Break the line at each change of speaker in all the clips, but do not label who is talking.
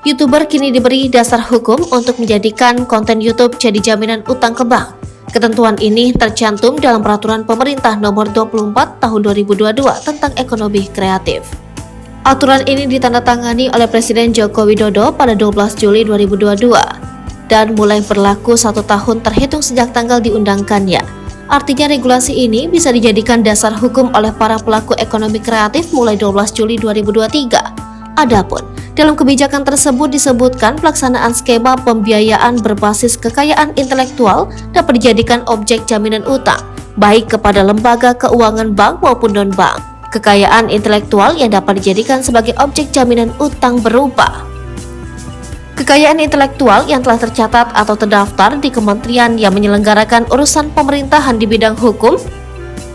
YouTuber kini diberi dasar hukum untuk menjadikan konten YouTube jadi jaminan utang ke bank. Ketentuan ini tercantum dalam Peraturan Pemerintah Nomor 24 Tahun 2022 tentang ekonomi kreatif. Aturan ini ditandatangani oleh Presiden Joko Widodo pada 12 Juli 2022 dan mulai berlaku 1 tahun terhitung sejak tanggal diundangkannya. Artinya regulasi ini bisa dijadikan dasar hukum oleh para pelaku ekonomi kreatif mulai 12 Juli 2023. Adapun dalam kebijakan tersebut disebutkan pelaksanaan skema pembiayaan berbasis kekayaan intelektual dapat dijadikan objek jaminan utang, baik kepada lembaga keuangan bank maupun non-bank. Kekayaan intelektual yang dapat dijadikan sebagai objek jaminan utang berupa kekayaan intelektual yang telah tercatat atau terdaftar di kementerian yang menyelenggarakan urusan pemerintahan di bidang hukum,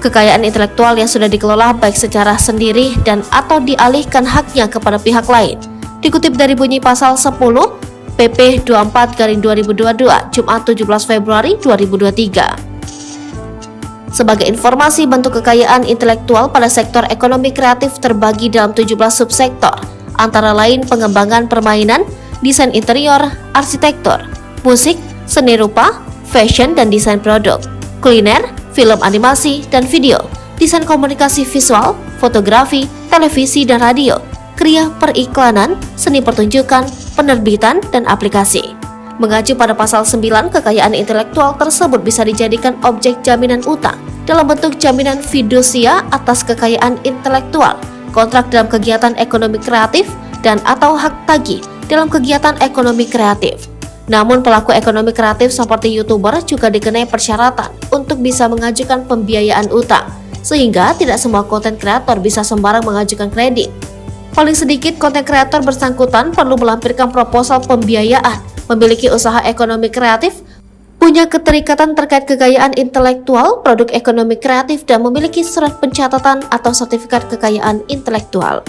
kekayaan intelektual yang sudah dikelola baik secara sendiri dan atau dialihkan haknya kepada pihak lain. Dikutip dari bunyi pasal 10 PP 24/2022 Jumat 17 Februari 2023. Sebagai informasi, bentuk kekayaan intelektual pada sektor ekonomi kreatif terbagi dalam 17 subsektor, antara lain pengembangan permainan, desain interior, arsitektur, musik, seni rupa, fashion dan desain produk, kuliner, film animasi dan video, desain komunikasi visual, fotografi, televisi dan radio, kriya periklanan, seni pertunjukan, penerbitan, dan aplikasi. Mengacu pada pasal 9, kekayaan intelektual tersebut bisa dijadikan objek jaminan utang dalam bentuk jaminan fidusia atas kekayaan intelektual, kontrak dalam kegiatan ekonomi kreatif, dan atau hak tagih dalam kegiatan ekonomi kreatif. Namun pelaku ekonomi kreatif seperti YouTuber juga dikenai persyaratan untuk bisa mengajukan pembiayaan utang, sehingga tidak semua konten kreator bisa sembarang mengajukan kredit. Paling sedikit konten kreator bersangkutan perlu melampirkan proposal pembiayaan, memiliki usaha ekonomi kreatif, punya keterikatan terkait kekayaan intelektual, produk ekonomi kreatif, dan memiliki surat pencatatan atau sertifikat kekayaan intelektual.